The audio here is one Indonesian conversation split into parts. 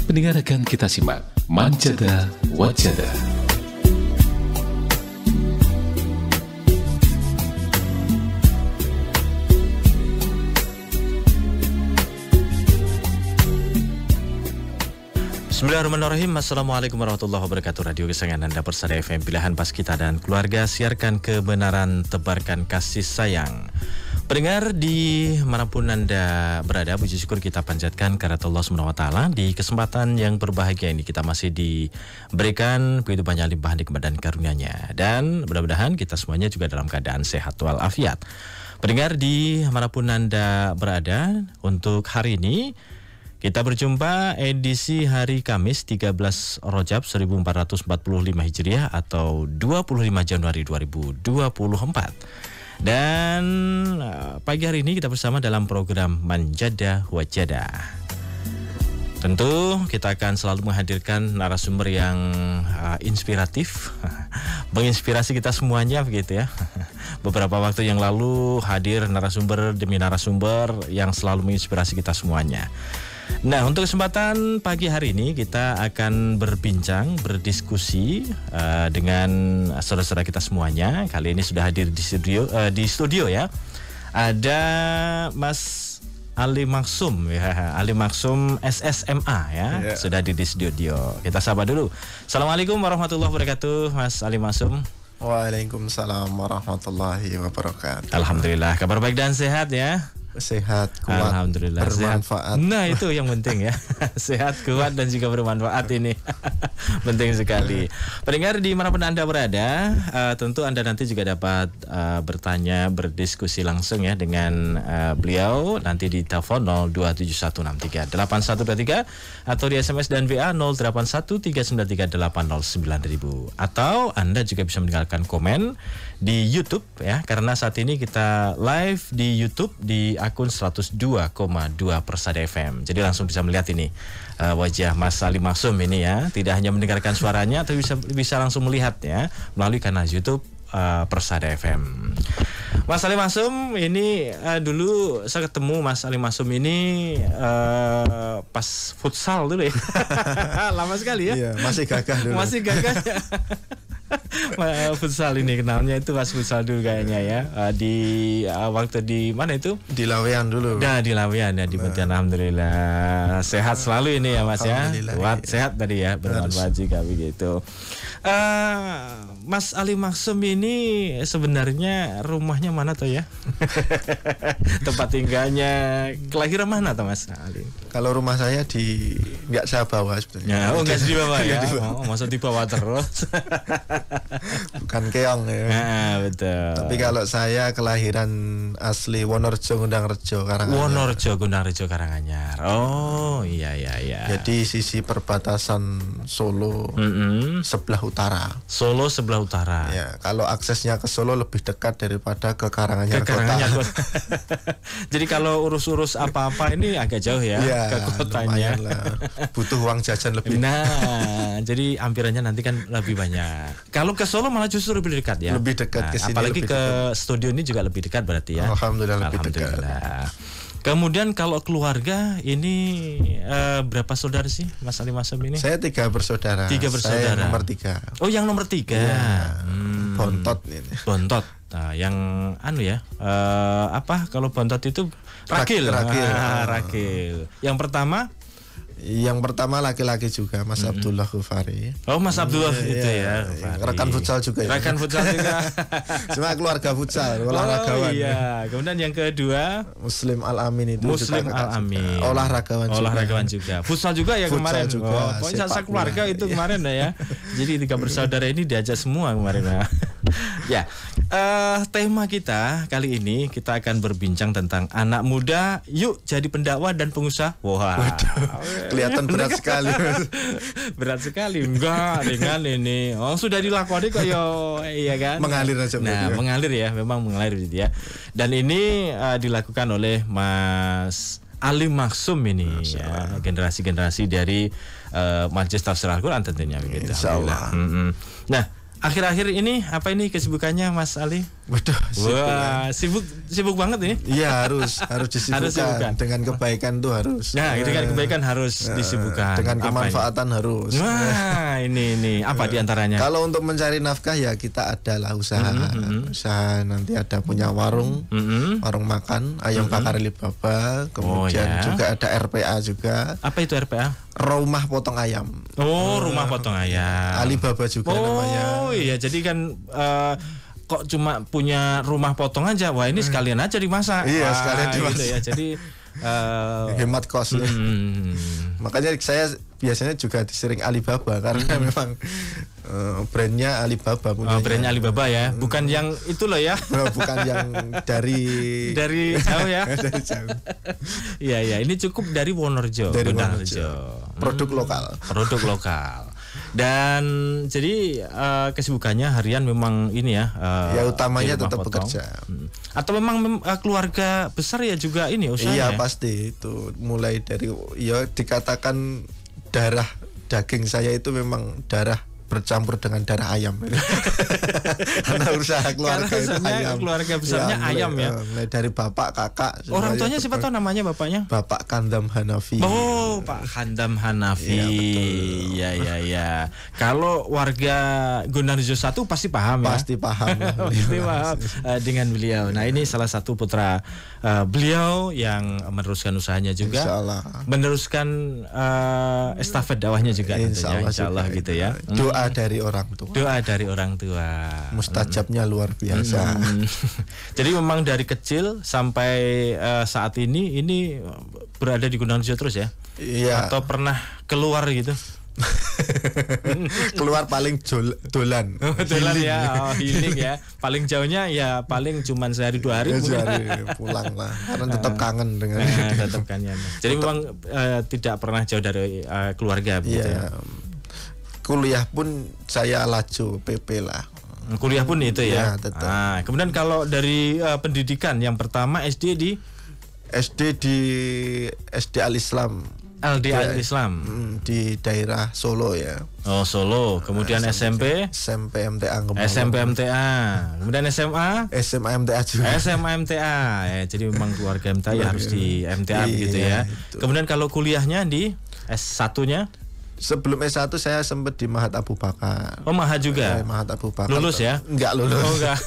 Pendengar akan kita simak Manjada Wajada. Bismillahirrahmanirrahim. Assalamualaikum warahmatullahi wabarakatuh. Radio kesayangan Anda, Persada FM, pilihan pas kita dan keluarga. Siarkan kebenaran, tebarkan kasih sayang. Pendengar di manapun Anda berada, puji syukur kita panjatkan kehadirat Allah SWT. Di kesempatan yang berbahagia ini kita masih diberikan begitu banyak limpahan nikmat dan karunia-Nya. Dan mudah-mudahan kita semuanya juga dalam keadaan sehat walafiat. Pendengar di manapun Anda berada, untuk hari ini kita berjumpa edisi hari Kamis 13 Rajab 1445 Hijriah atau 25 Januari 2024. Dan pagi hari ini kita bersama dalam program Manjada Wajada. Tentu kita akan selalu menghadirkan narasumber yang inspiratif, menginspirasi kita semuanya begitu ya. Beberapa waktu yang lalu hadir narasumber demi narasumber yang selalu menginspirasi kita semuanya. Nah, untuk kesempatan pagi hari ini kita akan berbincang, berdiskusi dengan saudara-saudara kita semuanya. Kali ini sudah hadir di studio ya. Ada Mas Ali Maksum ya, Ali Maksum SSMA ya. Sudah hadir di studio. Kita sapa dulu. Assalamualaikum warahmatullahi wabarakatuh, Mas Ali Maksum. Waalaikumsalam warahmatullahi wabarakatuh. Alhamdulillah, kabar baik dan sehat ya. Sehat, kuat, alhamdulillah, bermanfaat. Sehat. Nah, itu yang penting ya. Sehat, kuat, dan juga bermanfaat ini. Penting sekali. Pendengar dimanapun Anda berada, tentu Anda nanti juga dapat bertanya, berdiskusi langsung ya dengan beliau nanti di telepon 02716381123 atau di SMS dan WA 081393809000. Atau Anda juga bisa meninggalkan komen di YouTube ya, karena saat ini kita live di YouTube di akun 102,2 Persada FM. Jadi langsung bisa melihat ini wajah Mas Ali Maksum ini ya. Tidak hanya mendengarkan suaranya, tapi bisa langsung melihat ya melalui kanal YouTube Persada FM. Mas Ali Maksum ini dulu saya ketemu Mas Ali Maksum ini pas futsal dulu ya. Lama sekali ya. Iya, masih gagah dulu. Masih gagah. Futsal ini kenalnya itu pas futsal dulu kayaknya ya. Di waktu di mana itu? Di Lawean dulu. Nah, di Lawean ya, di Pontianak. Alhamdulillah. Sehat selalu ini ya Mas ya. Kuat, sehat tadi ya, bermanfaat juga begitu. Mas Ali Maksum ini sebenarnya rumahnya mana tuh ya? Tempat tinggalnya, kelahiran mana tuh Mas Ali? Kalau rumah saya nggak saya bawa sebetulnya. Ya, oh nggak dibawa ya? Oh, masa dibawa terus? Bukan keong ya. Nah, betul. Tapi kalau saya kelahiran asli Wonorejo Gundangrejo Karanganyar. Wonorejo Gundangrejo Karanganyar. Oh iya. Jadi sisi perbatasan Solo sebelah utara. Solo sebelah utara. Ya, kalau aksesnya ke Solo lebih dekat daripada ke Karanganyar kota. Jadi kalau urus-urus apa-apa ini agak jauh ya, ke kotanya. Butuh uang jajan lebih. Nah, jadi ampirannya nanti kan lebih banyak. Kalau ke Solo malah justru lebih dekat ya. Lebih dekat ke sini. Apalagi ke studio ini juga lebih dekat berarti ya. Alhamdulillah lebih dekat. Kemudian kalau keluarga ini berapa saudara sih Mas Ali Maksum ini? Saya 3 bersaudara. 3 bersaudara. Saya nomor 3. Oh, yang nomor 3. Ya, bontot ini. Bontot. Nah, yang ya? Apa kalau bontot itu ragil. Ragil. Yang pertama laki-laki juga, Mas Abdullah Ghufari. Oh, Mas Abdullah itu ya. Rekan futsal juga ya. Rekan futsal juga. Cuma keluarga futsal, olahragawan. Oh iya. Kemudian yang kedua Muslim Al-Amin itu. Muslim Al-Amin. Olahragawan juga. Futsal juga ya futsal kemarin. Juga, pokoknya sekeluarga itu kemarin ya. Jadi 3 bersaudara ini diajak semua kemarin ya. Ya. Tema kita kali ini kita akan berbincang tentang anak muda yuk jadi pendakwa dan pengusaha. Wah. Kelihatan berat sekali. Berat sekali. Enggak, ringan ini. Oh, sudah dilakoni kok iya kan? Mengalir aja. Nah, mengalir ya, memang mengalir gitu ya. Dan ini dilakukan oleh Mas Ali Maksum ini ya, generasi-generasi dari Majelis Tafsir Al-Quran tentunya begitu. Insyaallah. Nah, akhir-akhir ini apa ini kesibukannya Mas Ali? Waduh, sibuk banget nih. Iya, harus disibukkan. Dengan kebaikan tuh harus. Nah, dengan kebaikan harus disibukkan. Dengan kemanfaatan harus. Wah, ini apa diantaranya? Kalau untuk mencari nafkah ya kita adalah usaha. Usaha nanti ada punya warung makan ayam bakar Alibaba. Kemudian juga ada RPA juga. Apa itu RPA? Rumah potong ayam. Oh, rumah potong ayam. Alibaba juga namanya. Oh iya, jadi kan kok cuma punya rumah potong aja. Wah, ini sekalian aja dimasak. Iya, sekalian dimasak. Gitu ya. Jadi hemat kos. Makanya saya biasanya juga disering Alibaba karena memang brandnya Alibaba punya. Brandnya Alibaba ya, bukan yang itu loh ya. Bukan yang dari jauh ya. Dari jauh. Iya, ini cukup dari Wonorejo. Produk lokal. Dan jadi kesibukannya harian memang ini ya. Ya utamanya tetap bekerja. Atau memang keluarga besar ya juga ini usahanya. Iya pasti itu mulai dari ya dikatakan darah daging saya itu memang darah bercampur dengan darah ayam. Karena usaha keluarga itu ayam. Keluarga besarnya ya, ayam ya. Mulai dari bapak, kakak. Orang tuanya siapa tahu namanya bapaknya? Bapak Kandam Hanafi. Oh, Pak Kandam Hanafi. Ya. Kalau warga Gunarjo 1 pasti paham ya. Pasti paham. Pasti paham dengan beliau. Nah, ini salah satu putra beliau yang meneruskan usahanya juga. Insyaallah. Meneruskan estafet dakwahnya juga Insyaallah gitu ya. Doa dari orang tua. Mustajabnya luar biasa. Jadi memang dari kecil sampai saat ini berada di Gunarjo terus ya? Iya. Atau pernah keluar gitu? Keluar paling dolan. Dolan ya, healing ya. Paling jauhnya ya paling cuman sehari 2 hari. Sehari pulang lah. Karena tetap kangen dengan. Tetap kangen. Jadi memang tidak pernah jauh dari keluarga begitu ya. Kuliah pun saya laju PP lah. Kuliah pun itu ya. Kemudian kalau dari pendidikan yang pertama SD di SD Al-Islam. LD Al-Islam di daerah Solo ya. Oh, Solo. Kemudian SMP MTA. SMP MTA. Kemudian SMA MTA juga. SMA MTA. Ya, jadi memang keluarga MTA ya harus di MTA gitu ya. Itu. Kemudian kalau kuliahnya di S1-nya? Sebelum S1 saya sempat di Mahat Abu Bakar. Oh, Mahat juga. Mahat Abu Bakar. Lulus ya? Enggak lulus. Oh, enggak.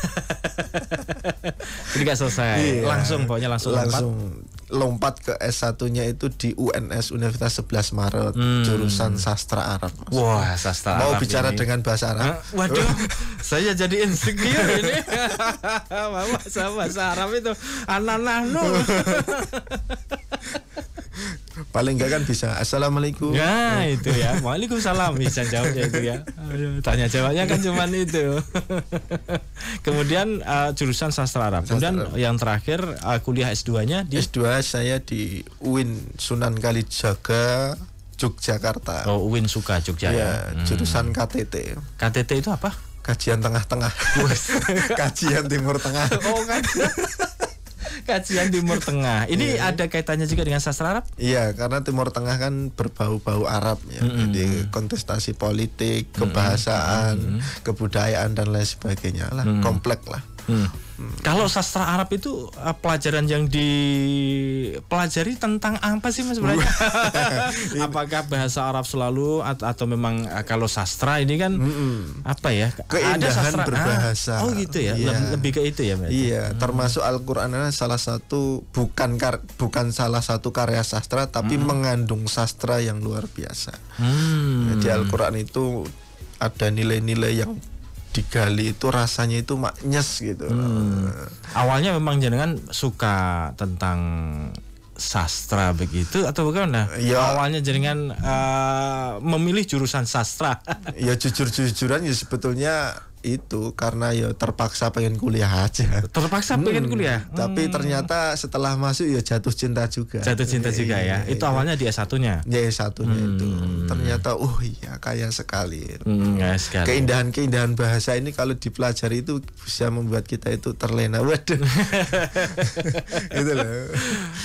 Jadi enggak selesai. Langsung lompat ke S1-nya itu di UNS Universitas 11 Maret jurusan sastra Arab. Mas. Wah, sastra Mau Arab bicara ini dengan bahasa Arab. Waduh, saya jadi insecure ini. Bahasa Arab itu ananahnu. Paling enggak kan bisa Assalamualaikum. Ya itu ya. Waalaikumsalam bisa jawabnya itu ya. Tanya jawabnya kan cuman itu. Kemudian jurusan sastra Arab. Kemudian yang terakhir kuliah S2-nya di S2 saya di UIN Sunan Kalijaga Yogyakarta. Oh, UIN Suka Jogja ya. Jurusan KTT. KTT itu apa? Kajian tengah-tengah. Kajian Timur Tengah. Oh, kajian Timur Tengah. Ini ada kaitannya juga dengan sastra Arab? Iya, karena Timur Tengah kan berbau-bau Arab ya. Jadi kontestasi politik, kebahasaan, kebudayaan dan lain sebagainya lah, kompleks lah. Kalau sastra Arab itu pelajaran yang dipelajari tentang apa sih Mas sebenarnya? Apakah bahasa Arab selalu atau memang kalau sastra ini kan apa ya? Keindahan ada sastra berbahasa. Oh gitu ya. Lebih ke itu ya berarti. Iya, termasuk Al-Qur'an adalah salah satu bukan salah satu karya sastra tapi mengandung sastra yang luar biasa. Jadi Al-Qur'an itu ada nilai-nilai yang digali itu rasanya itu maknyes gitu. Awalnya memang jenengan suka tentang sastra begitu atau bagaimana? Ya, awalnya jenengan memilih jurusan sastra. Ya jujur-jujuran ya sebetulnya itu karena ya terpaksa pengen kuliah aja. Terpaksa pengen kuliah. Tapi ternyata setelah masuk ya jatuh cinta juga. Jatuh cinta juga ya. Itu awalnya di S1-nya. Ya S1-nya itu. Ternyata iya kaya sekali. Sekali. Keindahan bahasa ini kalau dipelajari itu bisa membuat kita itu terlena. Waduh. Itu loh.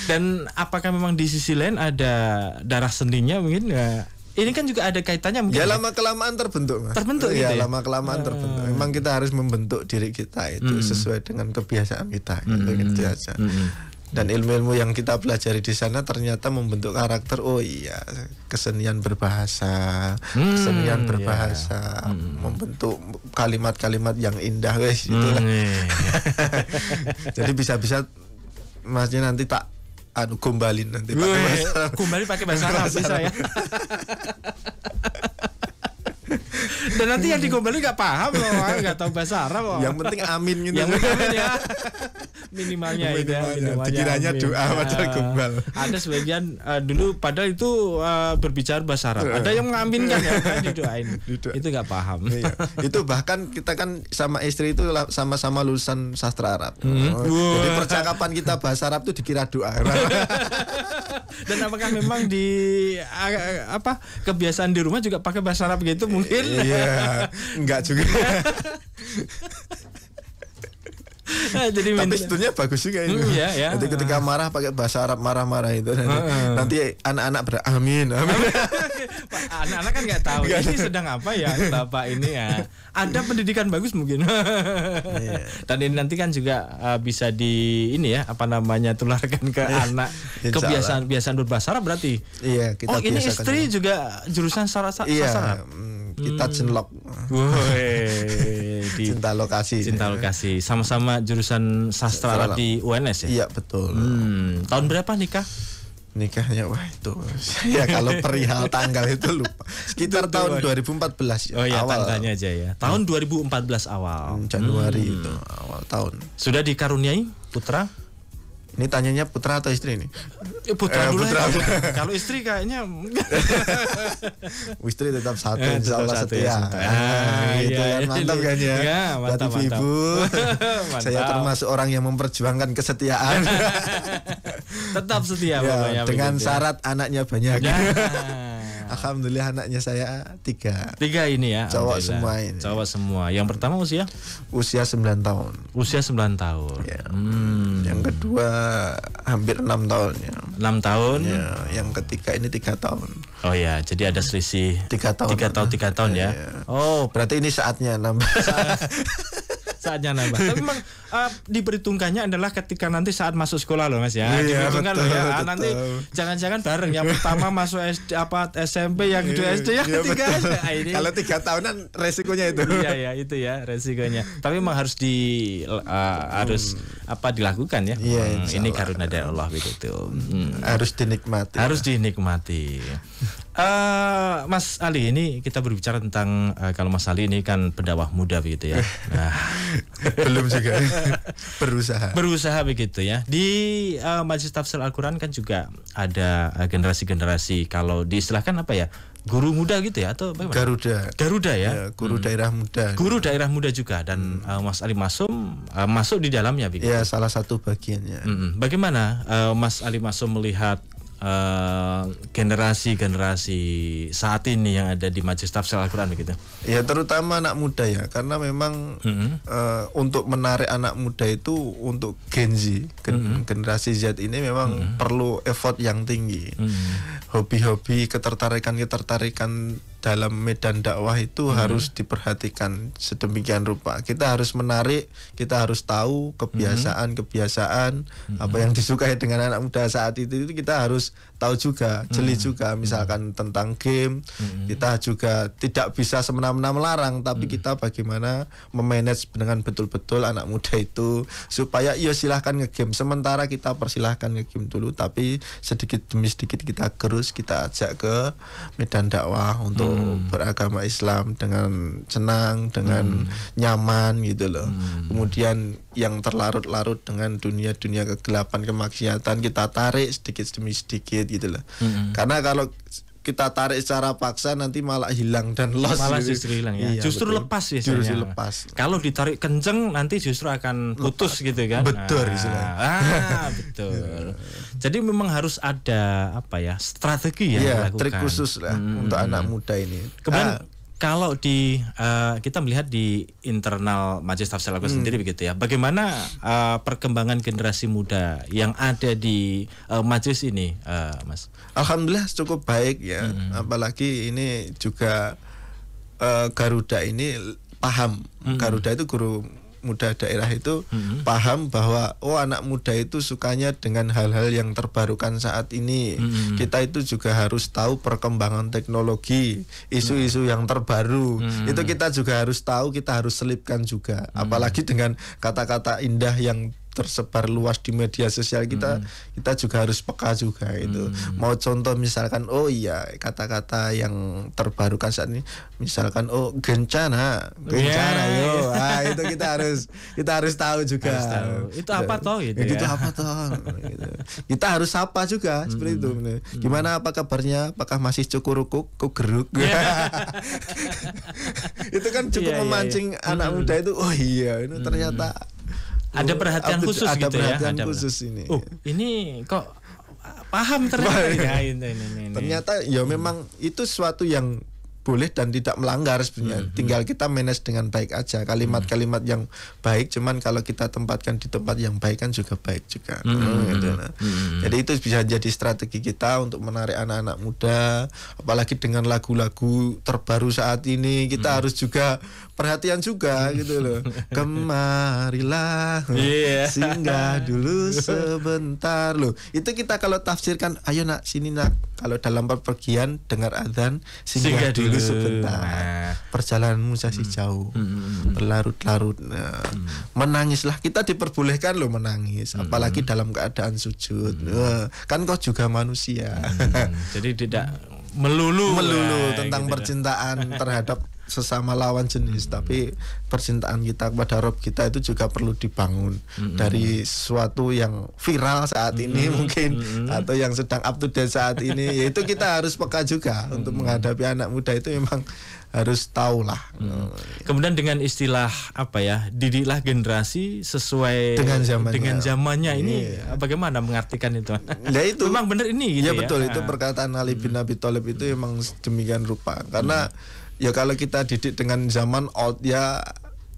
Dan apakah memang di sisi lain ada darah seninya mungkin ya? ini kan juga ada kaitannya mungkin. Ya lama kelamaan terbentuk, Mas. Terbentuk gitu ya. ya? Lama kelamaan terbentuk. Memang kita harus membentuk diri kita itu sesuai dengan kebiasaan kita gitu aja. Dan ilmu-ilmu yang kita pelajari di sana ternyata membentuk karakter. Oh iya, kesenian berbahasa, membentuk kalimat-kalimat yang indah, guys. Itulah. Jadi bisa-bisa Masnya nanti tak gombalin nanti pakai bahasa Arab. Gombalin pakai bahasa Arab bisa ya. Dan nanti yang digombalin nggak paham loh, nggak tahu bahasa Arab loh. Yang penting amin gitu. Yang penting ya. Minimalnya itu ya, dikiranya amin. doa padahal gombal. Ada sebagian dulu padahal itu berbicara bahasa Arab. Ada yang mengaminkan ya, didoain. Itu nggak paham. Iya. Itu bahkan kita kan sama istri itu sama-sama lulusan sastra Arab. Jadi percakapan kita bahasa Arab itu dikira doa. Dan apakah memang di kebiasaan di rumah juga pakai bahasa Arab gitu mungkin? Iya, enggak juga. Jadi tapi sebetulnya bagus juga ini. Ya. Jadi ketika marah pakai bahasa Arab marah-marah itu nanti anak-anak beramin. Anak-anak kan nggak tahu ini sedang apa ya bapak ini ya. Ada pendidikan bagus mungkin. Dan ini nanti kan juga bisa tularkan ke anak kebiasaan berbahasa Arab berarti. Iya, kita ini istri juga jurusan sastra Arab. Kita cinlok. Cinta lokasi. Sama-sama jurusan sastra Arab di UNS ya? Iya, betul. Tahun berapa nikah? Nikahnya itu ya kalau perihal tanggal itu lupa. Sekitar tahun 2014 ya. Oh ya, awal. tanggalnya aja ya. Tahun 2014 awal. Januari itu awal tahun. Sudah dikaruniai putra? Ini tanyanya putra atau istri nih? Putra dulu. Kalau istri kayaknya istri tetap satu, insya Allah setia. Gitu kan, mantap kan ya? Mantap. Ibu, saya termasuk orang yang memperjuangkan kesetiaan. Tetap setia ya, dengan syarat anaknya banyak. Alhamdulillah anaknya saya 3 ini ya. Cowok semua ini. Cowok semua. Yang pertama usia 9 tahun. Usia 9 tahun. Ya. Yang kedua hampir 6 tahun ya. 6 tahun. Ya, yang ketiga ini 3 tahun. Oh ya, jadi ada selisih 3 tahun. 3 tahun ya. Oh, berarti ini saatnya nambah. Saatnya nambah. Tapi memang diperhitungkannya adalah ketika nanti saat masuk sekolah loh Mas ya. Iya, Diperhitungkan loh ya. Nanti jangan-jangan bareng yang pertama masuk SMP, yang kedua SD, yang ketiga ini. Kalau 3 tahunan resikonya itu. Iya itu ya resikonya. Tapi memang harus dilakukan ya. Iya, ini karunia dari Allah begitu. Harus dinikmati. Harus dinikmati. Mas Ali, ini kita berbicara tentang kalau Mas Ali ini kan pendakwah muda begitu ya. Nah, belum juga. Berusaha begitu ya. Di Majelis Tafsir Al-Qur'an kan juga ada generasi-generasi, kalau diistilahkan apa ya? Guru muda gitu ya atau bagaimana? Garuda ya. Guru daerah muda. Guru daerah muda juga, dan Mas Ali Masum masuk di dalamnya begitu. Ya, salah satu bagiannya. Bagaimana Mas Ali Masum melihat generasi saat ini yang ada di Majelis Tafsir Al-Qur'an begitu? Ya, terutama anak muda ya, karena memang untuk menarik anak muda itu untuk Gen Z, generasi Z ini memang perlu effort yang tinggi. Hobi-hobi, ketertarikan dalam medan dakwah itu harus diperhatikan sedemikian rupa. Kita harus menarik, kita harus tahu kebiasaan apa yang disukai dengan anak muda saat itu kita harus tahu juga, jeli juga. Misalkan tentang game, kita juga tidak bisa semena-mena melarang, tapi kita bagaimana memanage dengan betul-betul anak muda itu supaya silahkan ngegame, sementara kita persilahkan ngegame dulu, tapi sedikit demi sedikit kita gerus, kita ajak ke medan dakwah untuk beragama Islam dengan senang, dengan nyaman gitu loh. Kemudian yang terlarut-larut dengan dunia kegelapan, kemaksiatan, kita tarik sedikit demi sedikit gitu loh. Karena kalau kita tarik secara paksa nanti malah hilang dan lost. Malah gitu. justru hilang ya. Iya, justru betul. lepas biasanya. Justru lepas. Kalau ditarik kenceng nanti justru akan putus gitu kan. Betul istilahnya. Betul. Jadi memang harus ada strategi yang dilakukan. Trik khusus lah untuk anak muda ini. Kemudian kalau kita melihat di internal Majelis Tafsir Al-Quran sendiri begitu ya, bagaimana perkembangan generasi muda yang ada di majelis ini, Mas? Alhamdulillah cukup baik ya. Apalagi ini juga Garuda ini paham. Garuda itu guru muda daerah itu paham bahwa anak muda itu sukanya dengan hal-hal yang terbarukan saat ini. Kita itu juga harus tahu perkembangan teknologi, isu-isu yang terbaru. Itu kita juga harus tahu, kita harus selipkan juga. Apalagi dengan kata-kata indah yang tersebar luas di media sosial kita juga harus peka juga itu. Mau contoh misalkan kata-kata yang terbarukan saat ini misalkan gencana yo. Itu kita harus tahu juga. Itu apa toh gitu ya. Itu apa toh gitu. Kita harus sapa juga seperti itu. Gimana, apa kabarnya? Apakah masih cukurukuk kugeruk? Itu kan cukup memancing anak muda itu. Ini ternyata ada perhatian khusus gitu ya. Ada perhatian khusus ini. Ini kok paham ternyata ya, ini. Ternyata ya memang itu sesuatu yang boleh dan tidak melanggar sebenarnya. Tinggal kita manage dengan baik aja. Kalimat-kalimat yang baik, cuman kalau kita tempatkan di tempat yang baik kan juga baik juga. Gitu. Jadi itu bisa jadi strategi kita untuk menarik anak-anak muda. Apalagi dengan lagu-lagu terbaru saat ini, kita harus juga perhatian juga gitu loh. Kemarilah singgah dulu sebentar loh. Itu kita kalau tafsirkan, ayo nak sini nak. Kalau dalam perpergian dengar adzan singgah dulu sebentar. Perjalananmu masih jauh, berlarut-larut. Menangislah, kita diperbolehkan loh menangis, apalagi dalam keadaan sujud. Kan kau juga manusia. Jadi tidak melulu tentang gitu percintaan terhadap sesama lawan jenis, tapi percintaan kita kepada Rob kita itu juga perlu dibangun dari sesuatu yang viral saat ini mungkin atau yang sedang up to date saat ini. Yaitu kita harus peka juga untuk menghadapi anak muda itu, memang harus tahu lah. Kemudian dengan istilah didiklah generasi sesuai dengan zamannya ini, bagaimana mengartikan itu? Ya itu memang benar ini gitu ya. Betul, itu perkataan Ali bin Abi Thalib itu memang demikian rupa. Karena ya kalau kita didik dengan zaman old ya,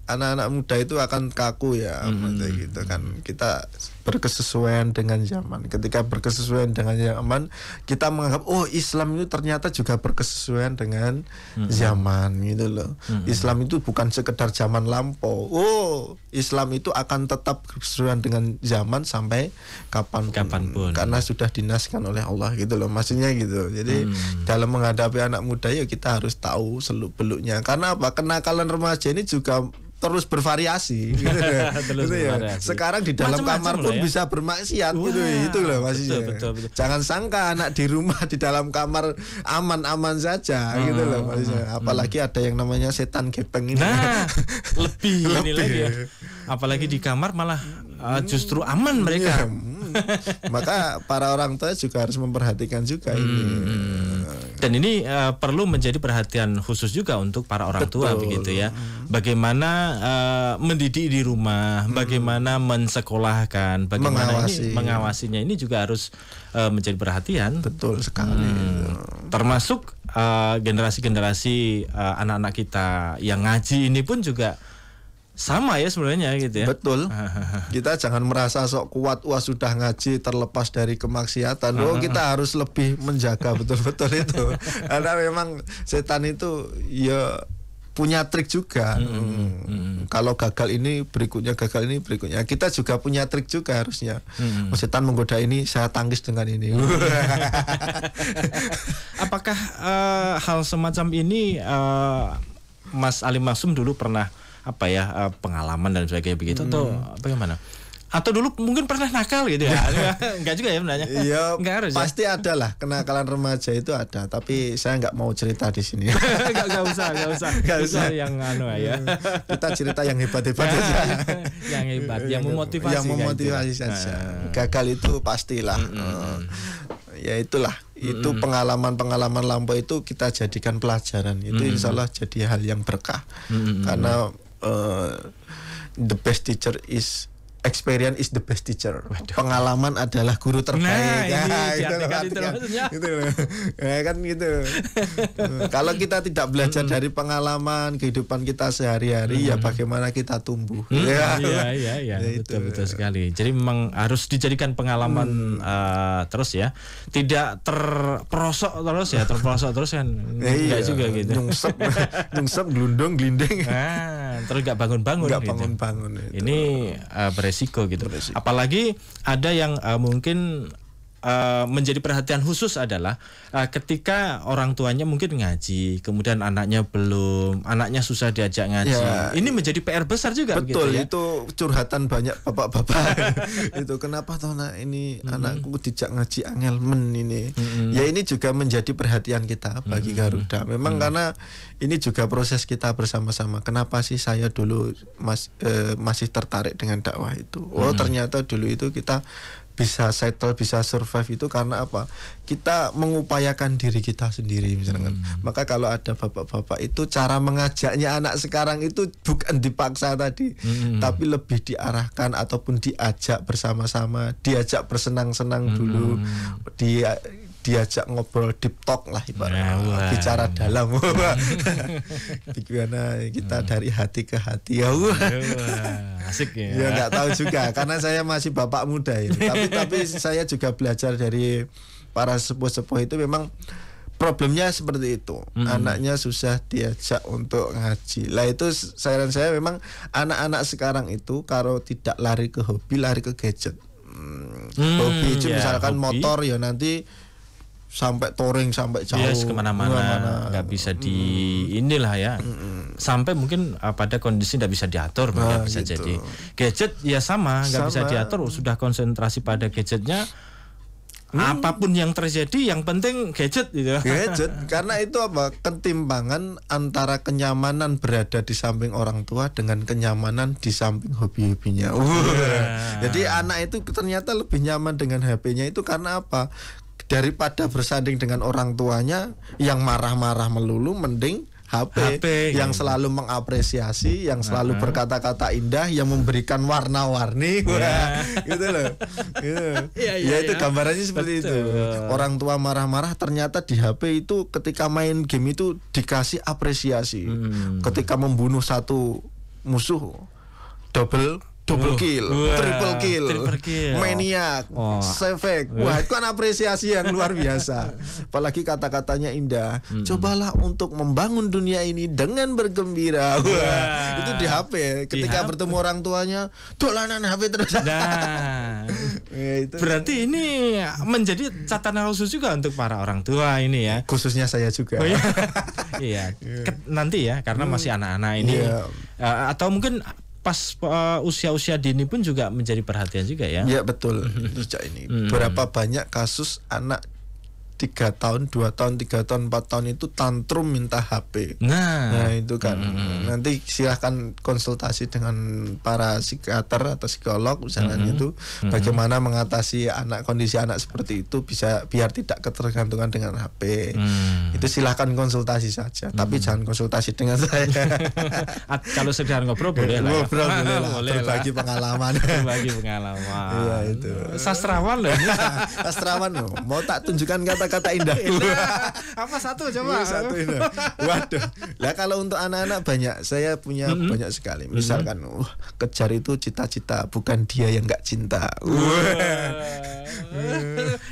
anak-anak muda itu akan kaku ya, gitu kan. Kita berkesesuaian dengan zaman. Ketika berkesesuaian dengan zaman, kita menganggap Islam itu ternyata juga berkesesuaian dengan zaman gitu loh. Islam itu bukan sekedar zaman lampau. Islam itu akan tetap berkesesuaian dengan zaman sampai kapanpun. Karena sudah dinaskan oleh Allah gitu loh. Maksudnya gitu. Jadi dalam menghadapi anak muda ya kita harus tahu seluk-beluknya. Karena apa? Kenakalan remaja ini juga terus bervariasi gitu ya. Sekarang di dalam kamar pun bisa bermaksiat gitu loh maksudnya. Betul. Jangan sangka anak di rumah di dalam kamar aman-aman saja gitu loh maksudnya. Apalagi ada yang namanya setan gepeng ini. Nah, lebih ini lagi ya. Apalagi di kamar malah justru aman mereka. Maka para orang tua juga harus memperhatikan juga ini. Dan ini perlu menjadi perhatian khusus juga untuk para orang tua begitu ya. Bagaimana mendidik di rumah, bagaimana mensekolahkan, bagaimana mengawasinya ini juga harus menjadi perhatian. Betul sekali. Termasuk generasi-generasi anak-anak kita yang ngaji ini pun juga sama ya sebenarnya gitu ya. Betul. Kita jangan merasa sok kuat, sudah ngaji terlepas dari kemaksiatan. Kita harus lebih menjaga betul-betul itu. Karena memang setan itu ya punya trik juga. Kalau gagal ini berikutnya, gagal ini berikutnya. Kita juga punya trik juga harusnya. Setan menggoda ini, saya tangkis dengan ini. Apakah hal semacam ini Mas Ali Maksum dulu pernah pengalaman dan sebagainya begitu atau bagaimana? Atau dulu mungkin pernah nakal gitu ya? Enggak juga ya sebenarnya? Iya, harus pasti ya? Ada lah, kenakalan remaja itu ada. Tapi saya nggak mau cerita di sini. Nggak usah yang ya. Kita cerita yang hebat-hebat aja. Yang hebat, yang memotivasi. Yang memotivasi saja. Gagal itu pastilah. Ya itulah. Itu pengalaman-pengalaman lampau itu kita jadikan pelajaran. Itu insya Allah jadi hal yang berkah. Karena the best teacher is experience is the best teacher. Pengalaman adalah guru terbaik. Nah, ini diartikan itu maksudnya. Gitu loh. Ya kan gitu. Kalau kita tidak belajar dari pengalaman kehidupan kita sehari-hari, ya bagaimana kita tumbuh? Iya, betul sekali. Jadi memang harus dijadikan pengalaman terus ya. Tidak terperosok terus kan. Enggak juga gitu. Nyungsep, gelundung, glinding. Terus enggak bangun-bangun gitu. Bangun. Ini beresiko gitu. Apalagi ada yang mungkin menjadi perhatian khusus adalah ketika orang tuanya mungkin ngaji, kemudian anaknya susah diajak ngaji. Ya, ini menjadi PR besar juga. Betul, gitu ya? Itu curhatan banyak bapak-bapak. Itu kenapa toh ini anakku dijak ngaji angel men ini. Ya ini juga menjadi perhatian kita bagi Garuda. Memang karena ini juga proses kita bersama-sama. Kenapa sih saya dulu masih tertarik dengan dakwah itu? Oh, ternyata dulu itu kita bisa settle, bisa survive itu karena apa? Kita mengupayakan diri kita sendiri misalkan. Maka kalau ada bapak-bapak itu cara mengajaknya anak sekarang itu bukan dipaksa tadi, tapi lebih diarahkan ataupun diajak bersama-sama, diajak bersenang-senang dulu, diajak ngobrol deep talk lah ibaratnya, bicara dalam. Bagaimana kita dari hati ke hati. Asik ya. Ya nggak tahu juga karena saya masih bapak muda ini. Tapi saya juga belajar dari para sepuh-sepuh itu memang problemnya seperti itu. Anaknya susah diajak untuk ngaji. Lah itu saran saya memang anak-anak sekarang itu kalau tidak lari ke hobi, lari ke gadget. Hobi itu misalkan hobi. Motor ya nanti sampai touring sampai jauh, yes, kemana-mana nggak bisa inilah ya, sampai mungkin pada kondisi nggak bisa diatur, bisa gitu. Jadi gadget ya sama nggak bisa diatur, sudah konsentrasi pada gadgetnya. Apapun yang terjadi, yang penting gadget gitu. Gadget, karena itu apa? Ketimpangan antara kenyamanan berada di samping orang tua dengan kenyamanan di samping hobi-hobinya. Jadi anak itu ternyata lebih nyaman dengan HP-nya itu karena apa? Daripada bersanding dengan orang tuanya yang marah-marah melulu, mending HP yang selalu mengapresiasi, yang selalu berkata-kata indah, yang memberikan warna-warni, gitu loh. Gitu. Ya itu gambarannya seperti itu. Orang tua marah-marah, ternyata di HP itu ketika main game itu dikasih apresiasi. Ketika membunuh satu musuh, double kill, triple kill, maniak, sefek. Wah, itu kan apresiasi yang luar biasa. Apalagi kata-katanya indah. Cobalah untuk membangun dunia ini dengan bergembira. Wah, itu di HP. Ketika bertemu orang tuanya, dolanan HP terus. Nah, itu. Berarti ini menjadi catatan khusus juga untuk para orang tua ini ya. Khususnya saya juga. Oh, iya. Nanti ya, karena masih anak-anak ini. Atau mungkin pas usia-usia dini pun juga menjadi perhatian juga ya. Ya betul. Ini berapa banyak kasus anak 3 tahun, 2 tahun, 3 tahun, 4 tahun itu tantrum minta HP. Nah itu kan. Nanti silahkan konsultasi dengan para psikiater atau psikolog misalnya itu bagaimana mengatasi kondisi anak seperti itu bisa biar tidak ketergantungan dengan HP. Itu silahkan konsultasi saja, tapi jangan konsultasi dengan saya. Kalau sekedar ngobrol boleh lah. Ngobrol boleh lah. Berbagi pengalaman. Iya itu. Sastrawan loh. Sastrawan loh. Mau tak tunjukkan kata-kata indahku. Apa satu coba? Satu indah. Waduh. Lah kalau untuk anak-anak banyak, saya punya banyak sekali. Misalkan, kejar itu cita-cita, bukan dia yang nggak cinta.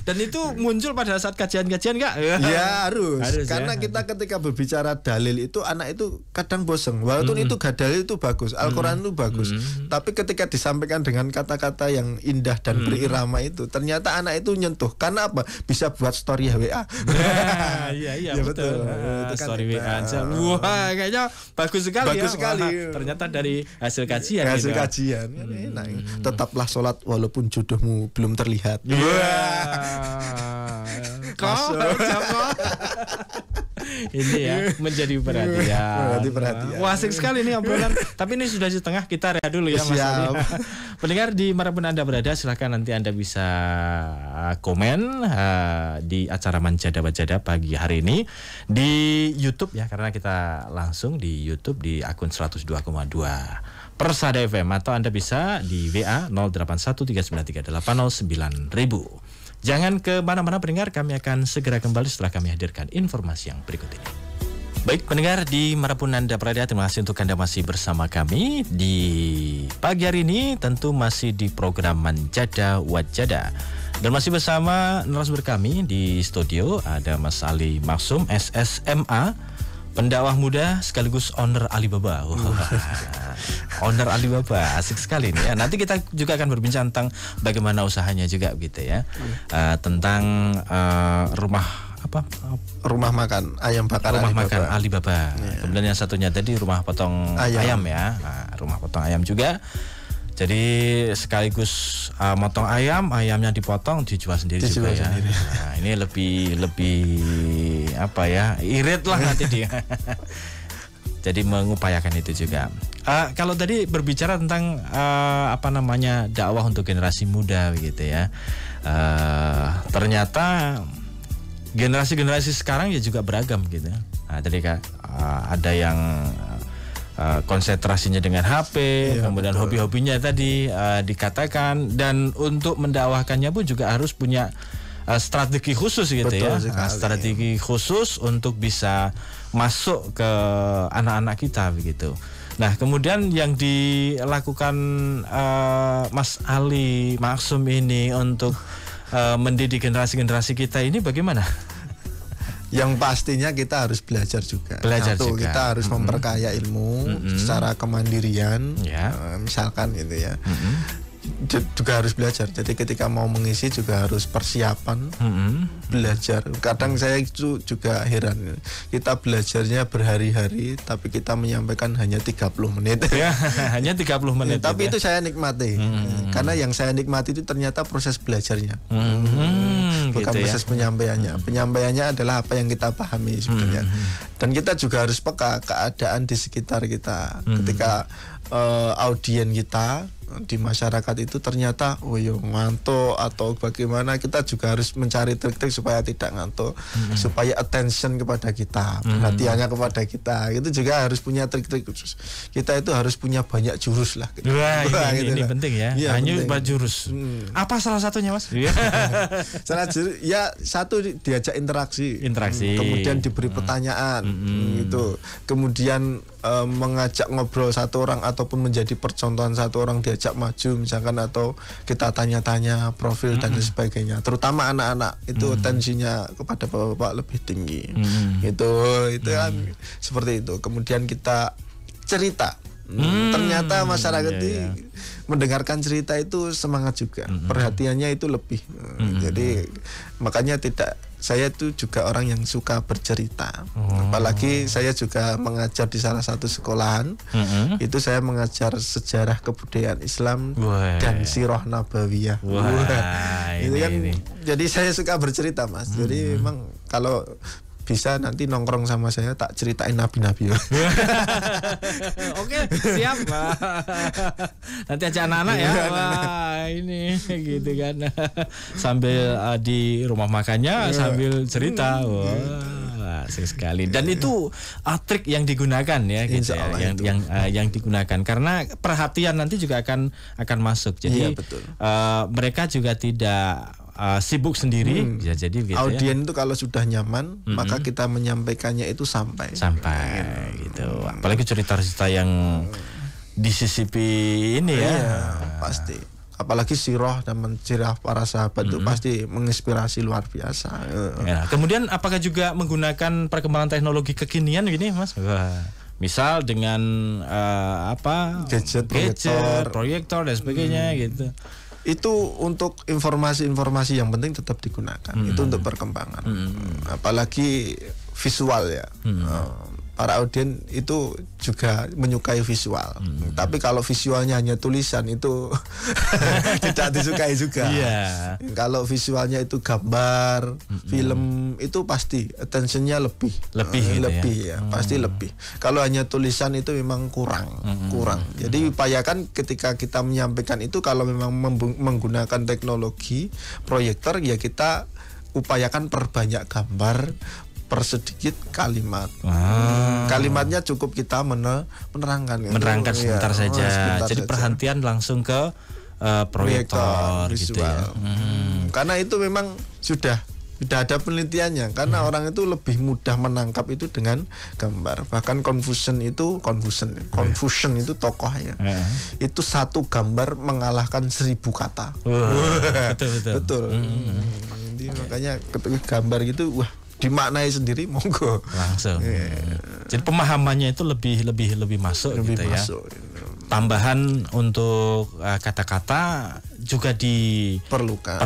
Dan itu muncul pada saat kajian-kajian nggak? Ya harus karena kita ketika berbicara dalil itu anak itu kadang bosen. Walaupun itu dalil itu bagus, Al-Quran itu bagus. Tapi ketika disampaikan dengan kata-kata yang indah dan berirama itu, ternyata anak itu nyentuh. Karena apa? Bisa buat story WA. Iya betul. Story WA aja. Wah, kayaknya bagus sekali. Bagus sekali. Ternyata dari hasil kajian. Kajian. Enak. Tetaplah sholat walaupun jodohmu belum terlihat. Ini ya menjadi perhatian. Wah, asik sekali nih obrolan. Tapi ini sudah setengah, kita rehat dulu ya Mas Adi. Pendengar dimanapun Anda berada, silahkan nanti Anda bisa komen di acara Manjada Wajada pagi hari ini di YouTube ya, karena kita langsung di YouTube di akun 102,2 Persada FM, atau Anda bisa di WA 081393809000. Jangan kemana-mana pendengar, kami akan segera kembali setelah kami hadirkan informasi yang berikut ini. Baik pendengar di manapun Anda berada, terima kasih untuk Anda masih bersama kami di pagi hari ini, tentu masih di program Manjada Wajada. Dan masih bersama narasumber kami di studio ada Mas Ali Maksum, SSMA, pendakwah muda sekaligus owner Alibaba. Owner Alibaba, asik sekali nih ya. Nanti kita juga akan berbincang tentang bagaimana usahanya juga gitu ya. Tentang rumah makan ayam bakar Alibaba. Yeah. Kemudian yang satunya tadi rumah potong ayam ya. Rumah potong ayam juga. Jadi sekaligus motong ayamnya dipotong, dijual sendiri juga ya. Nah, ini lebih irit lah nanti dia. Jadi mengupayakan itu juga. Kalau tadi berbicara tentang dakwah untuk generasi muda gitu ya. Ternyata generasi sekarang ya juga beragam gitu. Nah, tadi ada yang konsentrasinya dengan HP, kemudian betul. Hobi-hobinya tadi dikatakan, dan untuk mendakwahkannya pun juga harus punya strategi khusus gitu betul ya. Strategi khusus untuk bisa masuk ke anak-anak kita begitu. Nah, kemudian yang dilakukan Mas Ali Maksum ini untuk mendidik generasi kita ini bagaimana? Yang pastinya kita harus belajar juga. Kita harus memperkaya ilmu secara kemandirian, misalkan gitu ya. Juga harus belajar. Jadi ketika mau mengisi juga harus persiapan, belajar. Kadang saya itu juga heran. Kita belajarnya berhari-hari, tapi kita menyampaikan hanya 30 menit. Ya, hanya 30 menit. Tapi itu saya nikmati. Karena yang saya nikmati itu ternyata proses belajarnya. Bukan gitu proses penyampaiannya. Penyampaiannya adalah apa yang kita pahami sebenarnya. Dan kita juga harus peka keadaan di sekitar kita. Ketika audien kita di masyarakat itu ternyata ngantuk atau bagaimana, kita juga harus mencari trik-trik supaya tidak ngantuk, supaya attention kepada kita, perhatiannya kepada kita. Itu juga harus punya trik-trik khusus. Kita itu harus punya banyak jurus lah gitu. Ini penting ya. Hanya jurus. Apa salah satunya, Mas? Salah jurus ya, satu diajak interaksi. Kemudian diberi pertanyaan gitu. Kemudian mengajak ngobrol satu orang ataupun menjadi percontohan satu orang, diajak maju misalkan, atau kita tanya-tanya profil dan sebagainya. Terutama anak-anak itu tensinya kepada bapak-bapak lebih tinggi. Itu kan seperti itu. Kemudian kita cerita. Ternyata masyarakat ini mendengarkan cerita itu semangat juga. Perhatiannya itu lebih. Jadi makanya saya itu juga orang yang suka bercerita. Apalagi saya juga mengajar di salah satu sekolahan. Itu saya mengajar sejarah kebudayaan Islam dan sirah nabawiyah. Jadi saya suka bercerita, Mas. Jadi memang kalau bisa nanti nongkrong sama saya tak ceritain nabi-nabi. Oke, siap. Nanti ajak anak-anak ya. Wah, ini gitu kan. Sambil di rumah makannya sambil cerita. Wah, asik sekali. Dan itu trik yang digunakan ya gitu ya. Yang digunakan karena perhatian nanti juga akan masuk. Jadi mereka juga tidak sibuk sendiri ya, jadi gitu. Audien itu kalau sudah nyaman maka kita menyampaikannya itu sampai gitu. Apalagi cerita-cerita yang disisipi ini pasti. Apalagi sirah dan sirah para sahabat itu pasti menginspirasi luar biasa. Kemudian apakah juga menggunakan perkembangan teknologi kekinian gini, Mas? Misal dengan gadget, proyektor dan sebagainya gitu. Itu untuk informasi-informasi yang penting tetap digunakan. Itu untuk perkembangan. Apalagi visual ya. Para audien itu juga menyukai visual. Tapi kalau visualnya hanya tulisan itu tidak disukai juga. Kalau visualnya itu gambar, film, itu pasti attentionnya lebih ya. Pasti lebih. Kalau hanya tulisan itu memang kurang. Jadi upayakan ketika kita menyampaikan itu, kalau memang menggunakan teknologi proyektor ya kita upayakan perbanyak gambar, dipersedikit kalimat. Kalimatnya cukup kita menerangkan sebentar saja. Jadi saja. perhatian langsung ke proyektor gitu ya. Karena itu memang sudah ada penelitiannya, karena orang itu lebih mudah menangkap itu dengan gambar. Bahkan Confucian itu tokoh ya. Itu satu gambar mengalahkan 1000 kata. Betul. Jadi makanya ketika gambar gitu, wah, dimaknai sendiri, monggo langsung. Jadi pemahamannya itu lebih masuk gitu ya. Tambahan untuk kata-kata juga diperlukan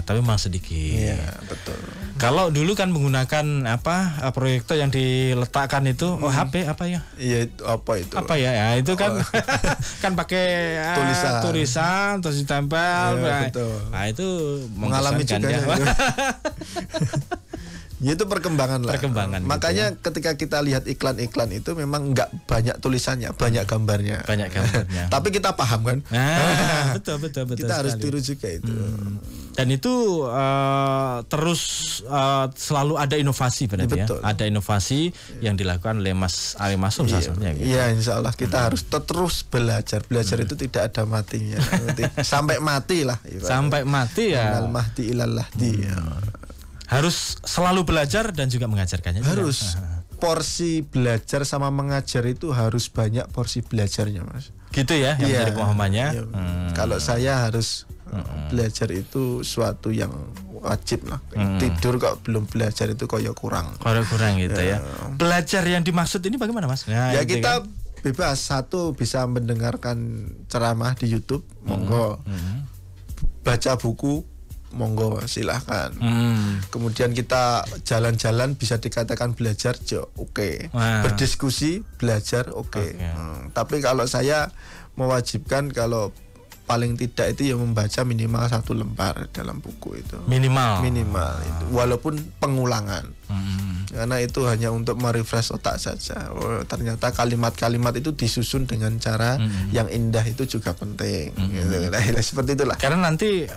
tapi memang sedikit. Iya, betul. Kalau dulu kan menggunakan proyektor yang diletakkan itu HP apa ya? Iya, apa itu? Apa ya? Ya itu kan kan pakai tulisan terus ditempel. Iya, betul. Nah, itu mengalami juga ya. Ya, itu perkembangan lah. Makanya gitu ya. Ketika kita lihat iklan-iklan itu memang nggak banyak tulisannya, banyak gambarnya. Tapi kita paham kan? Betul. Kita harus tiru juga itu. Dan itu terus selalu ada inovasi berarti ya. Ada inovasi yang dilakukan oleh Mas Ali Masum salah satunya. Gitu. Iya, insya Allah kita harus terus belajar. Belajar itu tidak ada matinya. Sampai mati lah. Sampai mati ya. Minal mahdi ilal lahdi. Harus selalu belajar dan juga mengajarkannya. Harus. Porsi belajar sama mengajar itu harus banyak porsi belajarnya, Mas. Gitu ya, yang menjadi pemahamannya. Kalau saya harus belajar itu suatu yang wajib lah. Tidur kok belum belajar itu kayak kurang gitu ya. Belajar yang dimaksud ini bagaimana, Mas? Ya kita bebas. Satu, bisa mendengarkan ceramah di YouTube, monggo. Baca buku, monggo, silahkan. Kemudian kita jalan-jalan bisa dikatakan belajar, oke. Berdiskusi, belajar, oke. Tapi kalau saya mewajibkan, kalau paling tidak itu yang membaca minimal 1 lembar dalam buku itu. Minimal itu, walaupun pengulangan. Karena itu hanya untuk merefresh otak saja. Ternyata kalimat-kalimat itu disusun dengan cara yang indah, itu juga penting. Seperti itulah. Karena nanti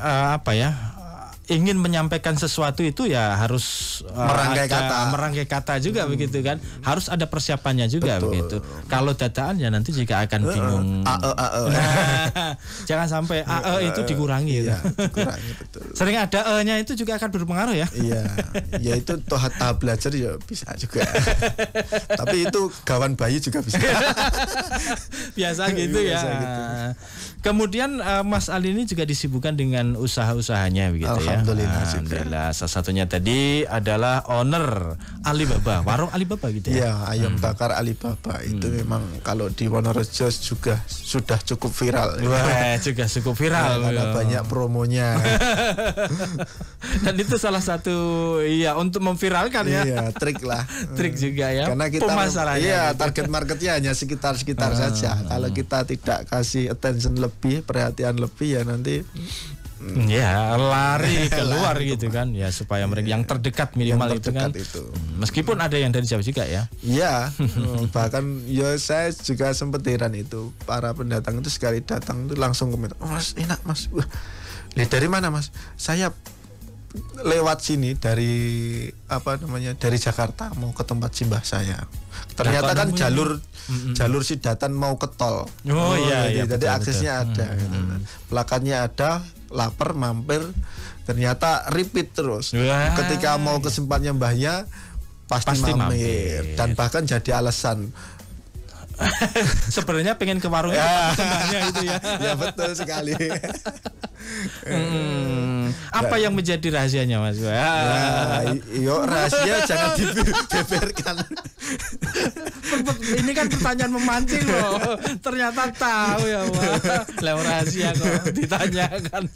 ingin menyampaikan sesuatu itu ya harus merangkai kata juga begitu kan. Harus ada persiapannya juga. Betul. Begitu. Kalau dadaan ya nanti juga akan bingung. Jangan sampai itu dikurangi. Iya, dikurangi, betul. Sering ada nya itu juga akan berpengaruh ya. Iya. Ya itu tahap belajar ya bisa juga. Tapi itu gawan bayi juga bisa. Biasa gitu ya. Kemudian Mas Ali ini juga disibukkan dengan usaha-usahanya begitu ya. Alhamdulillah. Salah satunya tadi adalah owner Alibaba, warung Alibaba gitu ya. Iya, ayam bakar Alibaba itu memang kalau di Wonorejo juga sudah cukup viral. Wah, juga cukup viral. Karena banyak promonya. Dan itu salah satu untuk memviralkan ya. Iya, trik lah. Trik juga ya. Karena kita target marketnya hanya sekitar saja. Kalau kita tidak kasih attention lebih, perhatian lebih, ya nanti lari keluar gitu kan ya, supaya mereka yang terdekat minimal itu kan. Meskipun ada yang dari jauh juga ya. Iya. Bahkan saya juga sempat heran itu, para pendatang itu sekali datang itu langsung komentar, Mas enak Mas. Dari mana Mas? Saya lewat sini dari dari Jakarta mau ke tempat simbah saya. Ternyata kan jalur Sidatan mau ke tol. Jadi betul, aksesnya ada. Plakatnya ada, lapar mampir, ternyata repeat terus. Ketika mau ke tempatnya mbahnya pasti mampir. Dan bahkan jadi alasan. Sebenarnya pengen ke warungnya itu ya. Ya betul sekali. Apa yang menjadi rahasianya Mas? Rahasia jangan dibeberkan. Ini kan pertanyaan memancing loh. Ternyata tahu ya Pak. Lah rahasia kok ditanyakan.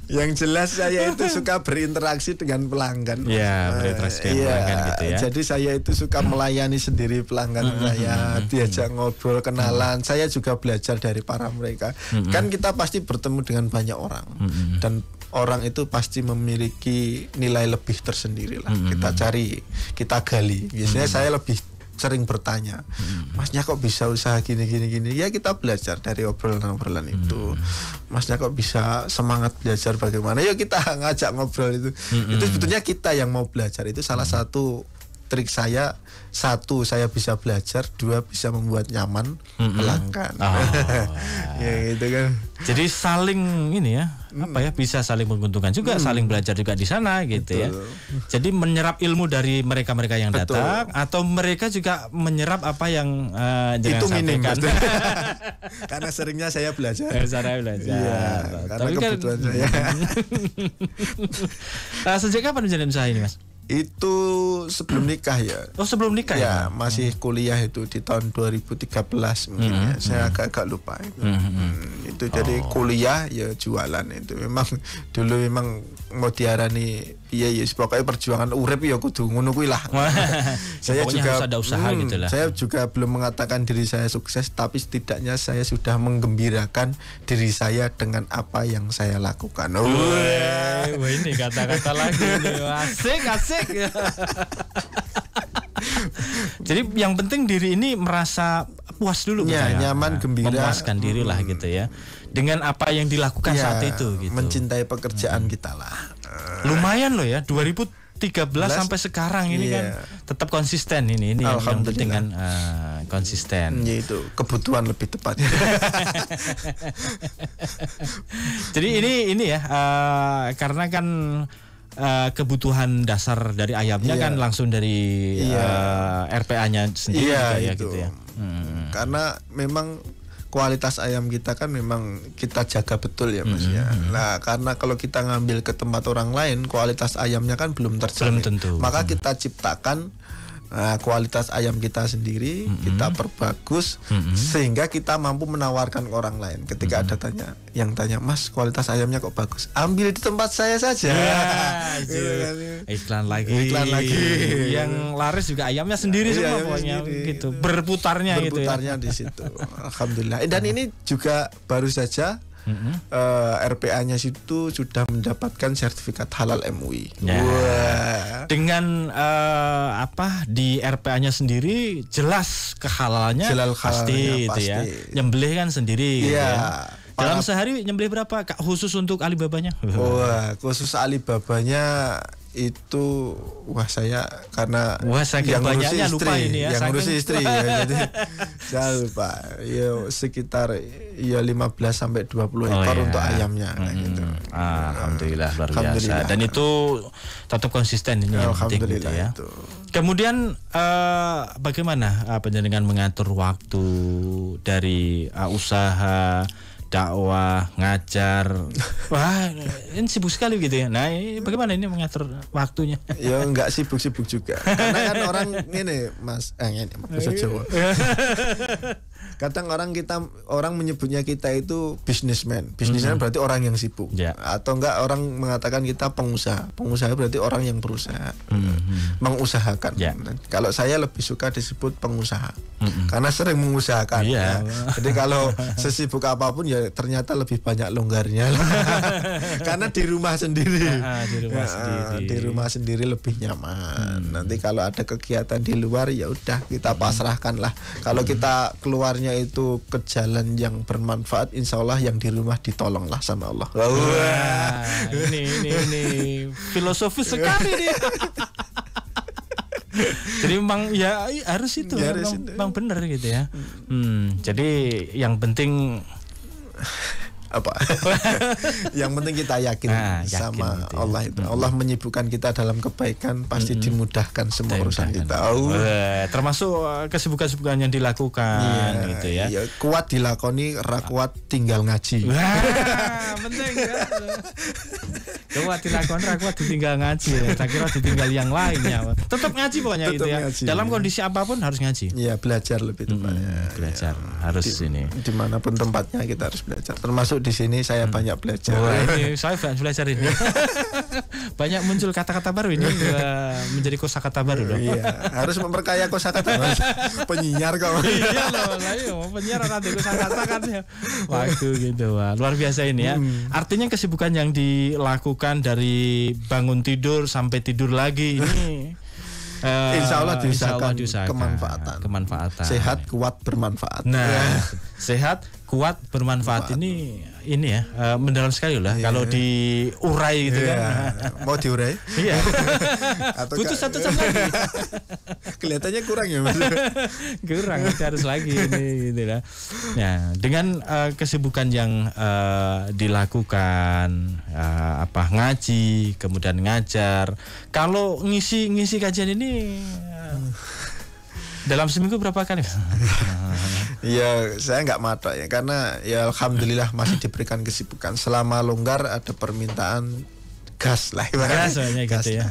Yang jelas saya itu suka berinteraksi dengan pelanggan. Iya, berinteraksi dengan pelanggan gitu ya. Jadi saya itu suka melayani sendiri pelanggan saya, diajak ngobrol, kenalan. Saya juga belajar dari para mereka. Kan kita pasti bertemu dengan banyak orang. Dan orang itu pasti memiliki nilai lebih tersendiri lah. Kita cari, kita gali. Biasanya saya lebih sering bertanya, Masnya kok bisa usaha gini. Ya kita belajar dari obrolan itu. Masnya kok bisa semangat belajar bagaimana? Ya kita ngajak ngobrol itu. Itu sebetulnya kita yang mau belajar. Itu salah satu trik saya. Satu, saya bisa belajar. Dua, bisa membuat nyaman pelanggan. Ya gitu kan. Jadi saling ini ya, bisa saling menguntungkan juga, saling belajar juga di sana gitu. Betul. Ya. Jadi menyerap ilmu dari mereka-mereka yang datang, atau mereka juga menyerap apa yang itu minim. Karena seringnya saya belajar. Saya belajar. Iya, karena kebutuhan saya. Sejak kapan menjalani usaha ini, Mas? Itu sebelum nikah ya. Oh, sebelum nikah ya? Masih kuliah itu di tahun 2013 mungkin ya. Saya agak lupa itu. Itu jadi kuliah ya jualan itu. Memang dulu memang mau diarani iya pokoknya perjuangan urip ya kudu ngono kuwi lah. Saya juga harus ada usaha gitu lah. Saya juga belum mengatakan diri saya sukses, tapi setidaknya saya sudah menggembirakan diri saya dengan apa yang saya lakukan. Wah, ini kata-kata lagi nih. Asik. Jadi yang penting diri ini merasa puas dulu, ya, nyaman, gembira, memuaskan diri lah gitu ya, dengan apa yang dilakukan saat itu gitu. Mencintai pekerjaan kita lah. Lumayan loh ya, 2013 sampai sekarang ini kan tetap konsisten ini yang penting kan, konsisten. Yaitu kebutuhan lebih tepat. Jadi ini ya karena kan kebutuhan dasar dari ayamnya kan langsung dari RPA-nya sendiri gitu ya. Karena memang kualitas ayam kita kan memang kita jaga betul ya Mas ya. Nah, karena kalau kita ngambil ke tempat orang lain, kualitas ayamnya kan belum terjamin. Belum tentu. Maka kita ciptakan kualitas ayam kita sendiri, kita perbagus sehingga kita mampu menawarkan ke orang lain. Ketika ada yang tanya, Mas kualitas ayamnya kok bagus, ambil di tempat saya saja. Iklan lagi. Yang laris juga ayamnya sendiri semua pokoknya gitu. Berputarnya di situ. Alhamdulillah. Dan ini juga baru saja RPA-nya situ sudah mendapatkan sertifikat halal MUI. Dengan di RPA-nya sendiri jelas kehalalannya pasti itu ya. Nyembelih kan sendiri gitu ya. Dalam sehari nyembelih berapa khusus untuk Alibabanya? Khusus Alibabanya itu saya karena saking yang banyaknya istri, lupa ini ya, yang ngurus istri ya, jadi saya lupa sekitar 15 sampai 20 ekor untuk ayamnya gitu. Alhamdulillah luar biasa. Dan itu tetap konsisten ini yang penting gitu ya. Itu. Kemudian bagaimana penjenengan mengatur waktu dari usaha, dakwah, ngajar. Wah, ini sibuk sekali gitu ya. Nah, bagaimana ini mengatur waktunya? Ya enggak sibuk-sibuk juga. Karena kan orang ini, Mas, bahasa Jawa. Kadang orang menyebutnya kita itu businessman. Businessman berarti orang yang sibuk. Atau enggak orang mengatakan kita pengusaha. Pengusaha berarti orang yang berusaha, mengusahakan. Kalau saya lebih suka disebut pengusaha. Karena sering mengusahakan. Ya. Jadi kalau sesibuk apapun ya ternyata lebih banyak longgarnya. Karena di rumah sendiri. Di rumah sendiri lebih nyaman. Nanti kalau ada kegiatan di luar ya udah kita pasrahkan lah. Kalau kita keluarnya itu ke jalan yang bermanfaat, insya Allah yang di rumah ditolong lah sama Allah. Ini filosofis sekali nih. Jadi memang ya harus itu, memang benar gitu ya. Jadi yang penting apa? Yang penting kita yakin sama gitu ya. Allah itu. Allah menyibukkan kita dalam kebaikan, pasti dimudahkan semua urusan kita. Termasuk kesibukan-kesibukan yang dilakukan gitu ya. Kuat dilakoni, kuat tinggal ngaji. Penting ya. Kuat dilakoni, kuat ditinggal ngaji. Saya kira ditinggal yang lainnya. Tetap ngaji pokoknya gitu ya. Ngaji, dalam kondisi apapun harus ngaji. Iya, belajar lebih tepatnya. Belajar harus ini. Dimanapun tempatnya kita harus belajar. Termasuk di sini saya banyak belajar. Ini saya banyak belajar ini. Banyak muncul kata-kata baru ini, menjadi kosakata baru dong. Iya, harus memperkaya kosakata. Penyiar kok. Iya loh, penyiar nanti kosakata kan ya. Waktu gitu, luar biasa ini ya. Artinya kesibukan yang dilakukan dari bangun tidur sampai tidur lagi ini Insya Allah diusahakan diusahakan kemanfaatan. Sehat, kuat, bermanfaat. Nah, sehat, kuat, bermanfaat ini ya mendalam sekali lah. Kalau diurai gitu kan. Mau diurai? Iya. Atau butuh satu lagi. Kelihatannya kurang ya Mas. Kurang, harus lagi ini gitu lah. Nah, dengan kesibukan yang dilakukan ngaji, kemudian ngajar. Kalau ngisi kajian ini dalam seminggu berapa kali? Ya saya nggak matok ya, karena ya alhamdulillah masih diberikan kesibukan. Selama longgar ada permintaan gas lah ibaratnya. Gitu ya.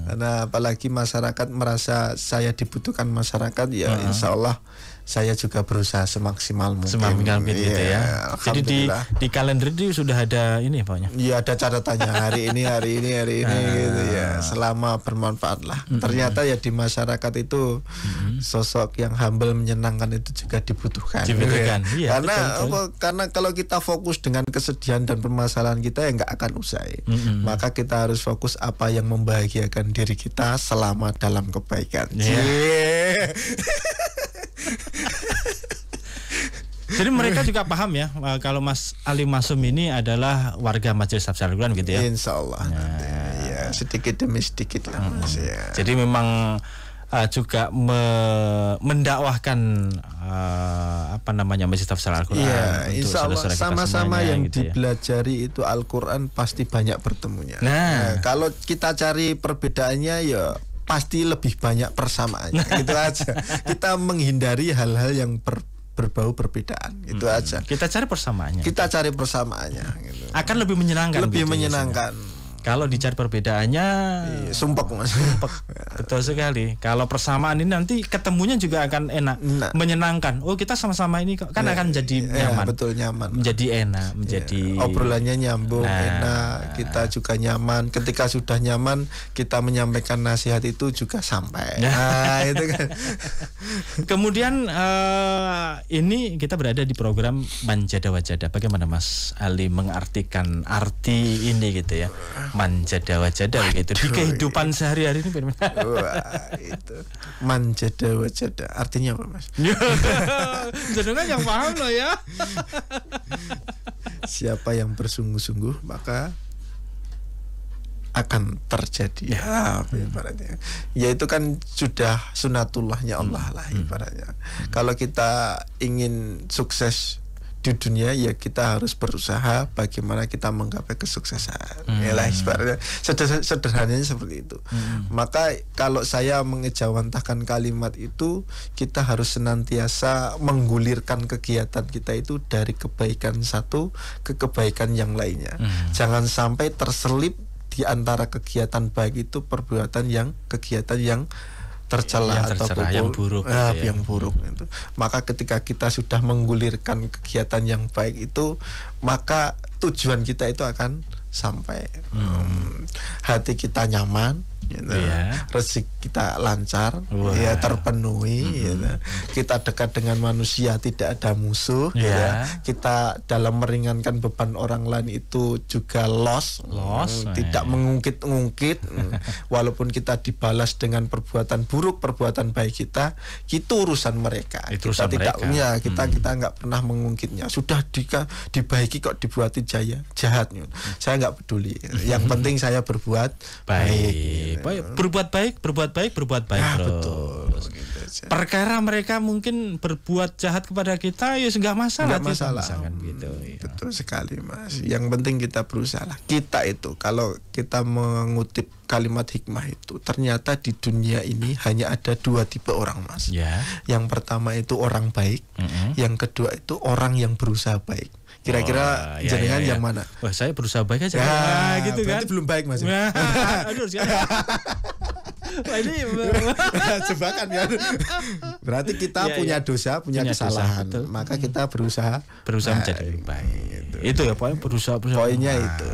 Karena apalagi masyarakat merasa saya dibutuhkan masyarakat, ya insya Allah saya juga berusaha semaksimal mungkin. Gitu ya. Jadi di kalender itu sudah ada ini Paknya. Iya, ada catatannya hari ini gitu ya. Selama bermanfaat lah. Ternyata ya di masyarakat itu sosok yang humble, menyenangkan itu juga dibutuhkan. Iya, karena kalau kita fokus dengan kesedihan dan permasalahan kita ya nggak akan usai. Maka kita harus fokus apa yang membahagiakan diri kita selama dalam kebaikan. Jadi mereka juga paham ya kalau Mas Ali Masum ini adalah warga Majelis Tahfiz Al-Quran gitu ya. Insya Allah nanti ya sedikit demi sedikit lah Mas ya. Jadi memang juga mendakwahkan Majelis Tahfiz Al-Quran. Iya, insya Allah sama-sama yang gitu dipelajari itu Al-Quran pasti banyak bertemunya. Nah, kalau kita cari perbedaannya ya pasti lebih banyak persamaannya. Gitu aja. Kita menghindari hal-hal yang berbau perbedaan. Itu aja. Kita cari persamaannya. Gitu. Gitu. Akan lebih menyenangkan. Lebih menyenangkan. Kalau dicari perbedaannya sumpek Mas. Betul sekali. Kalau persamaan ini nanti ketemunya juga akan enak, menyenangkan. Oh, kita sama-sama ini kan akan jadi nyaman. Betul, nyaman. Menjadi enak, menjadi obrolannya nyambung, enak. Kita juga nyaman. Ketika sudah nyaman, kita menyampaikan nasihat itu juga sampai. Nah, itu kan. Kemudian ini kita berada di program Manjada Wajada. Bagaimana Mas Ali mengartikan arti ini gitu ya? Manjada wajada begitu di kehidupan sehari-hari ini bagaimana? Wah, itu manjada wajada artinya apa Mas? Jenengan yang paham loh ya. Siapa yang bersungguh-sungguh maka akan terjadi ibaratnya. Ya itu kan sudah sunatullahnya Allah lah ibaratnya. Kalau kita ingin sukses di dunia ya kita harus berusaha bagaimana kita menggapai kesuksesan. Yalah ibaratnya sederhananya seperti itu. Maka kalau saya mengejawantahkan kalimat itu, kita harus senantiasa menggulirkan kegiatan kita itu dari kebaikan satu ke kebaikan yang lainnya. Jangan sampai terselip di antara kegiatan baik itu kegiatan yang tercela ataupun yang buruk, yang buruk itu. Maka ketika kita sudah menggulirkan kegiatan yang baik itu, maka tujuan kita itu akan sampai. Hati kita nyaman, gitu. Rezeki kita lancar, ya terpenuhi, gitu. Kita dekat dengan manusia, tidak ada musuh, gitu. Kita dalam meringankan beban orang lain itu juga tidak mengungkit-ungkit. Walaupun kita dibalas dengan perbuatan buruk, perbuatan baik kita, itu urusan mereka. Kita nggak pernah mengungkitnya. Sudah dibaiki kok dibuati jahat. Saya nggak peduli. Yang penting saya berbuat baik. Berbuat baik betul. Gitu. Perkara mereka mungkin berbuat jahat kepada kita ya nggak masalah. Gitu. Betul sekali Mas. Yang penting kita berusaha. Kita itu kalau kita mengutip kalimat hikmah itu, ternyata di dunia ini hanya ada dua tipe orang Mas. Yang pertama itu orang baik, yang kedua itu orang yang berusaha baik. Kira-kira jenengan yang mana? Wah, saya berusaha baik aja. Gitu kan? Berarti belum baik Mas. Aduh, wah, ini jebakan kan. Berarti kita punya dosa, punya kesalahan. Maka kita berusaha menjadi baik. Itu ya poin berusaha. Poinnya itu.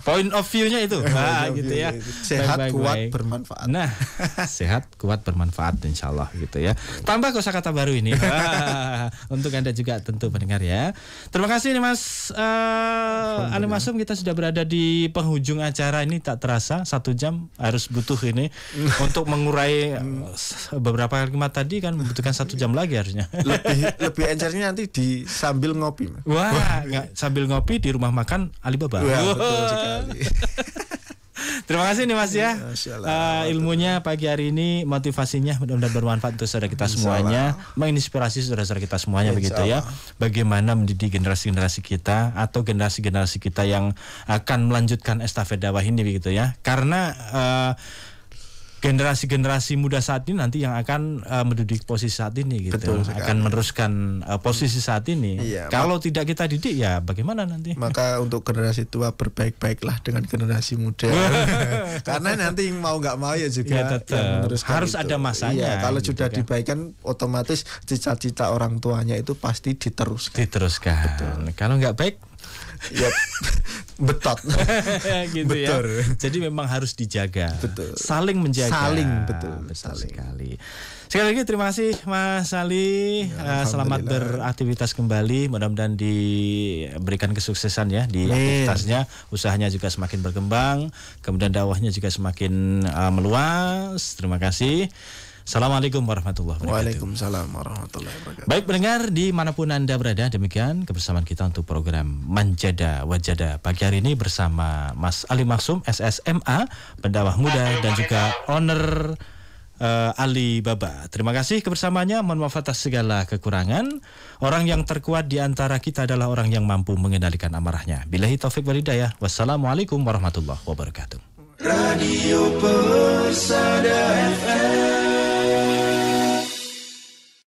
Point of view-nya itu. Gitu ya. Sehat, Baik, kuat, baik. bermanfaat. Nah, sehat, kuat, bermanfaat insyaallah gitu ya. Tambah kosakata baru ini. Untuk Anda juga tentu pendengar ya. Terima kasih nih Mas Ali Masum, kita sudah berada di penghujung acara ini, tak terasa 1 jam harus butuh ini untuk mengurai beberapa kalimat tadi kan membutuhkan 1 jam lagi harusnya. Lebih encernya nanti di sambil ngopi. Wah, sambil ngopi di rumah makan Alibaba. Wah, betul sekali. Terima kasih nih Mas ya. Ilmunya pagi hari ini, motivasinya mudah-mudahan bermanfaat untuk saudara kita semuanya, menginspirasi saudara-saudara kita semuanya begitu ya. Bagaimana mendidik generasi-generasi kita atau generasi-generasi kita yang akan melanjutkan estafet dakwah ini begitu ya. Karena generasi-generasi muda saat ini nanti yang akan menduduki posisi saat ini gitu. Akan meneruskan posisi saat ini. Iya, kalau tidak kita didik ya bagaimana nanti? Maka untuk generasi tua berbaik-baiklah dengan generasi muda. Karena nanti mau nggak mau ya juga ya, tetap harus itu. Ada masanya. Iya, kalau gitu sudah kan. Dibaikkan otomatis cita-cita orang tuanya itu pasti diteruskan. Betul. Kalau nggak baik ya betot. Gitu betul. Ya. Jadi memang harus dijaga. Betul. Saling menjaga. Betul sekali. Sekali lagi terima kasih Mas Ali. Selamat beraktivitas kembali. Mudah-mudahan diberikan kesuksesan ya di aktivitasnya. Usahanya juga semakin berkembang. Kemudian dakwahnya juga semakin meluas. Terima kasih. Assalamualaikum warahmatullahi wabarakatuh. Waalaikumsalam warahmatullahi wabarakatuh. Baik pendengar dimanapun Anda berada, demikian kebersamaan kita untuk program Manjada Wajada pagi hari ini bersama Mas Ali Maksum SSMA, pendakwah muda dan juga owner Alibaba. Terima kasih kebersamaannya. Mohon maaf atas segala kekurangan. Orang yang terkuat di antara kita adalah orang yang mampu mengendalikan amarahnya. Billahi taufik wal hidayah. Wassalamualaikum warahmatullahi wabarakatuh. Radio Persada FM.